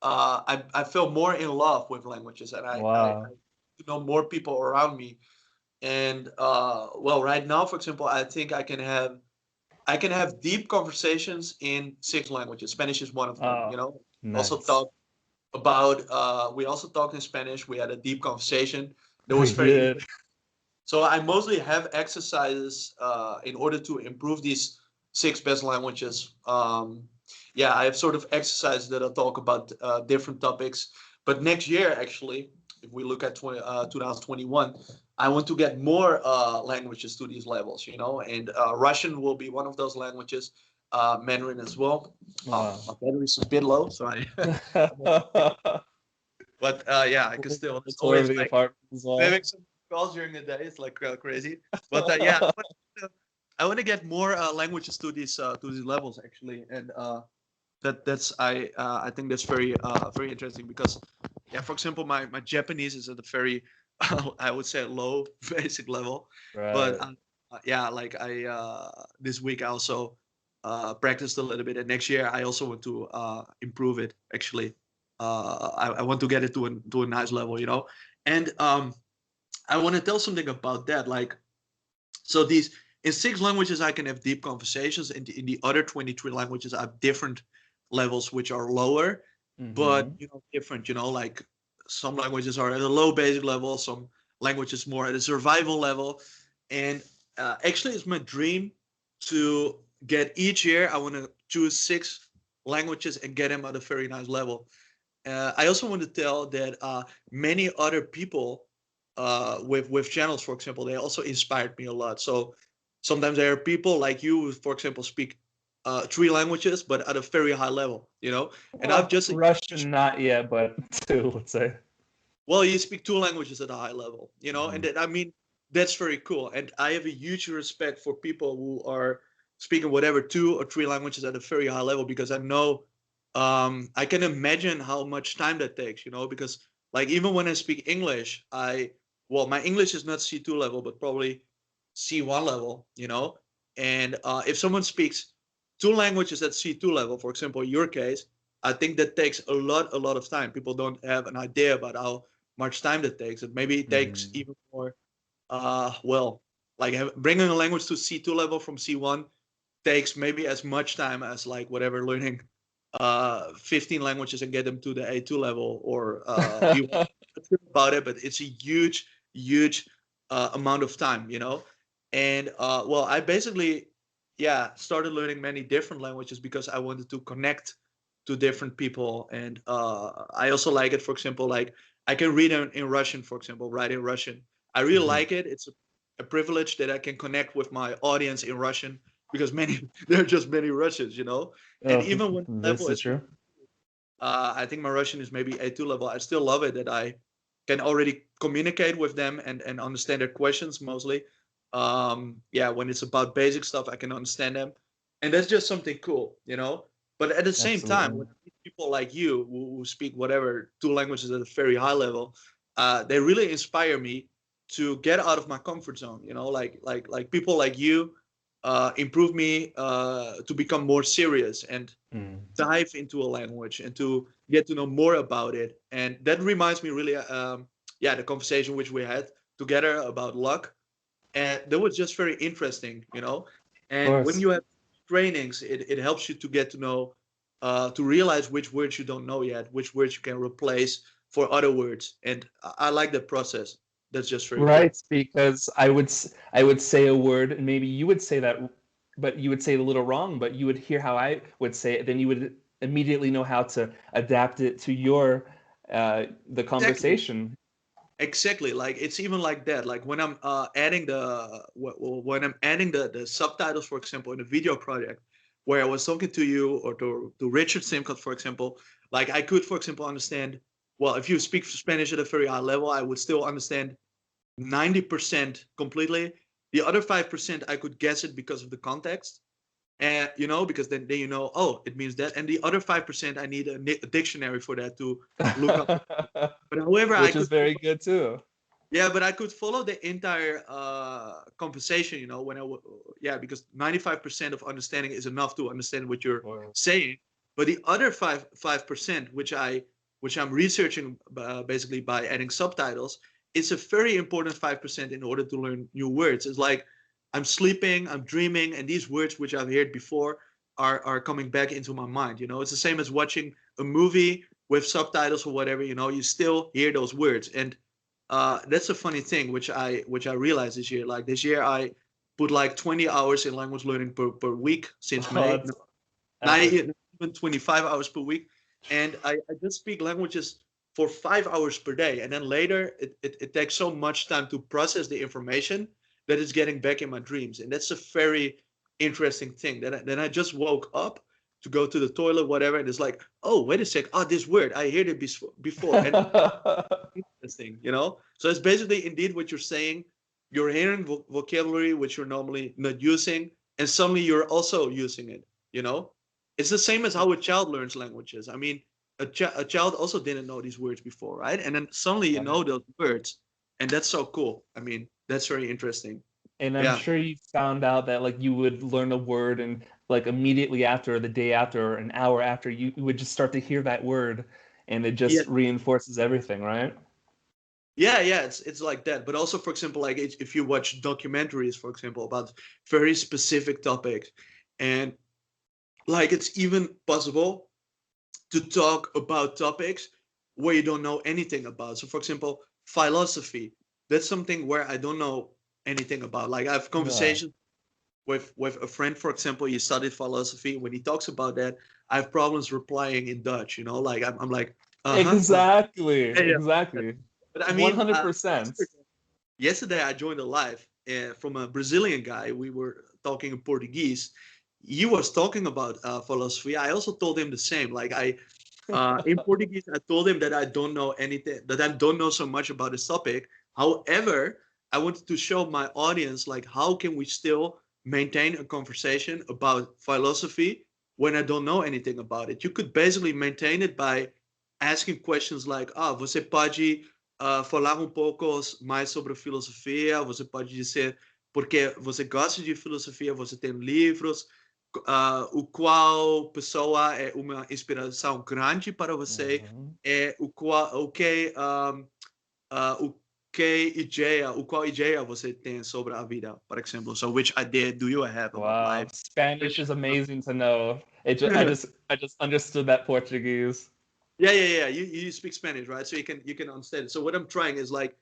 I feel more in love with languages, and I Wow. know more people around me. And well, right now, for example, I think I can have deep conversations in six languages. Spanish is one of them. Oh, Also nice. talk about we also talked in Spanish. We had a deep conversation that was We very did. interesting. So I mostly have exercises in order to improve these six best languages. Yeah, I have sort of exercises that I talk about different topics. But next year, actually, if we look at 2021, I want to get more languages to these levels, and Russian will be one of those languages, Mandarin as well. Wow. My battery is a bit low, so but yeah, I can still. It's Tour always the like apartment as well. having some calls during the day. It's like crazy. But yeah, I want to get more languages to these levels actually, and that's I think that's very interesting because yeah, for example, my Japanese is at a very I would say low basic level, but Right. yeah, like I this week I also practiced a little bit, and next year I also want to improve it actually. I want to get it to a nice level, and I want to tell something about that. Like, so these in six languages I can have deep conversations, and in the other 23 languages I have different levels which are lower, but Mm-hmm. different. Like some languages are at a low basic level, some languages more at a survival level, and actually it's my dream to get each year. I want to choose six languages and get them at a very nice level. I also want to tell that many other people with channels, for example, they also inspired me a lot. So sometimes there are people like you who, for example, speak three languages, but at a very high level, And I've Well, just Russian, not yet, but two, let's say. well, you speak two languages at a high level, and Mhm. that, I mean, that's very cool. And I have a huge respect for people who are speaking whatever two or three languages at a very high level because I know I can imagine how much time that takes, because like even when I speak English, well, my English is not C2 level, but probably C1 level, And if someone speaks two languages at C2 level, for example, in your case, I think that takes a lot of time. People don't have an idea about how much time that takes. And maybe it takes Mhm. even more. Well, like bringing a language to C2 level from C1 takes maybe as much time as like whatever learning 15 languages and get them to the A2 level or B1. Not sure about it, but it's a huge amount of time, And well, I basically, yeah, started learning many different languages because I wanted to connect to different people, and I also like it. For example, like I can read in Russian, for example, write in Russian. I really Mhm. like it. It's a privilege that I can connect with my audience in Russian because many there are just many Russians, And Oh, even when the this level is is, true. I think my Russian is maybe A2 level. I still love it that I can already communicate with them and understand their questions mostly. Yeah, when it's about basic stuff, I can understand them, and that's just something cool, But at the same time, Absolutely. when I meet people like you who speak whatever two languages at a very high level, they really inspire me to get out of my comfort zone. Like people like you improve me to become more serious and Mm. dive into a language and to get to know more about it. And that reminds me really, yeah, the conversation which we had together about luck, and that was just very interesting, Of And when course. you have trainings, it helps you to get to know, to realize which words you don't know yet, which words you can replace for other words, and I like that process. That's just very Right, cool. because I would say a word and maybe you would say that, but you would say it a little wrong, but you would hear how I would say it, then you would immediately know how to adapt it to your the Exactly. conversation. Exactly. Like it's even like that. Like when I'm adding when I'm adding the subtitles, for example, in a video project, where I was talking to you or to Richard Simcott, for example, like I could, for example, understand. Well, if you speak Spanish at a very high level, I would still understand 90% completely. The other 5% I could guess it because of the context, and because then oh, it means that. And the other 5% I need a dictionary for that to look up. But however, I Which is could very good too. yeah, but I could follow the entire conversation, yeah, because 95% of understanding is enough to understand what you're Or saying. But the other 5%, which I which I'm researching basically by adding subtitles, it's a very important 5% in order to learn new words. It's like I'm sleeping, I'm dreaming, and these words which I've heard before are coming back into my mind. You know, it's the same as watching a movie with subtitles or whatever. You know, you still hear those words, and that's a funny thing which I realized this year. Like this year, I put like 20 hours in language learning per week since Oh, May. that's Not epic. even 25 hours per week, and I just speak languages for 5 hours per day, and then later it takes so much time to process the information that it's getting back in my dreams, and that's a very interesting thing. Then I just woke up to go to the toilet, whatever, and it's like, oh, wait a sec, oh, this word I heard it before, and interesting, you know. So it's basically indeed what you're saying. You're hearing vocabulary which you're normally not using, and suddenly you're also using it. You know, it's the same as how a child learns languages. I mean, a child also didn't know these words before, right? And then suddenly you Right. know those words, and that's so cool. I mean, that's very interesting. And I'm Yeah, sure you found out that like you would learn a word and like immediately after, or the day after, or an hour after, you would just start to hear that word, and it yeah, just reinforces everything, right? yeah. It's like that. But also, for example, like if you watch documentaries, for example, about very specific topics, and like it's even possible to talk about topics where you don't know anything about. So, for example, philosophy. That's something where I don't know anything about. Like I have Right. conversations with a friend, for example. He studied philosophy. When he talks about that, I have problems replying in Dutch. You know, like I'm like, Exactly. yeah, yeah. Exactly. But I mean, 100%. yesterday I joined a live from a Brazilian guy. We were talking in Portuguese. He was talking about philosophy. I also told him the same. Like in Portuguese, I told him that I don't know anything, that I don't know so much about this topic. However, I wanted to show my audience like how can we still maintain a conversation about philosophy when I don't know anything about it. You could basically maintain it by asking questions like, você pode falar pouco mais sobre filosofia, você pode dizer porque você gosta de filosofia, você tem livros, o qual pessoa é uma inspiração grande para você, Mhm. o que o o qual ideia você tem sobre a vida, por exemplo. So which idea do you have about Wow, life? Spanish Which is amazing to know. I just understood that Portuguese. yeah. You speak Spanish, right? So you can understand it. So what I'm trying is like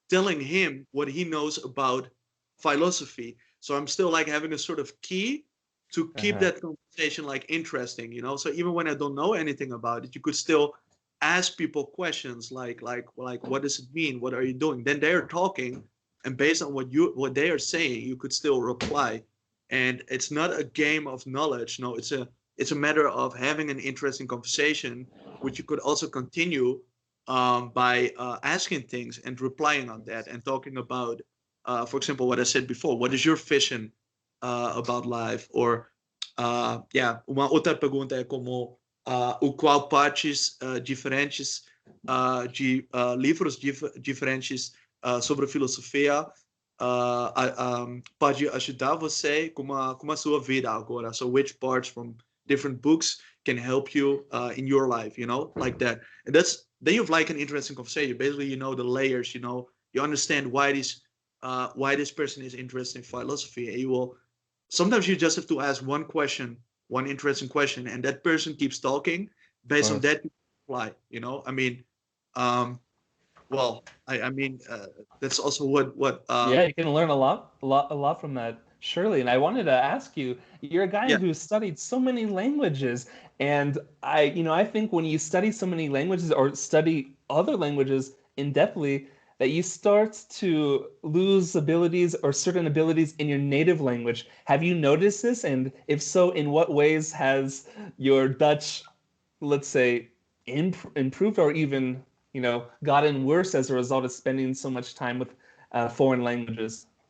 telling him what he knows about philosophy. So I'm still like having a sort of key to keep Uh-huh. that conversation like interesting, you know. So even when I don't know anything about it, you could still ask people questions like what does it mean? What are you doing? Then they're talking, and based on what they are saying, you could still reply. And it's not a game of knowledge. No, it's a matter of having an interesting conversation, which you could also continue by asking things and replying on that and talking about, for example, what I said before. What is your vision about life? Or, yeah, uma outra pergunta é como o qual partes diferentes de livros diferentes sobre filosofia pode ajudar você com a sua vida agora. So which parts from different books can help you in your life, you know, like that. And then you've like an interesting conversation. Basically, you know the layers, you know, you understand why this person is interested in philosophy, and you will sometimes you just have to ask one question, one interesting question, and that person keeps talking. Of Based on course. that, you reply. You know, I mean, um, well, I mean, that's also what Yeah, you can learn a lot from that, surely. And I wanted to ask you, you're a guy yeah. who studied so many languages, and I think when you study so many languages or study other languages in depthly, that you start to lose abilities or certain abilities in your native language. Have you noticed this? And if so, in what ways has your Dutch, let's say, improved or even gotten worse as a result of spending so much time with foreign languages?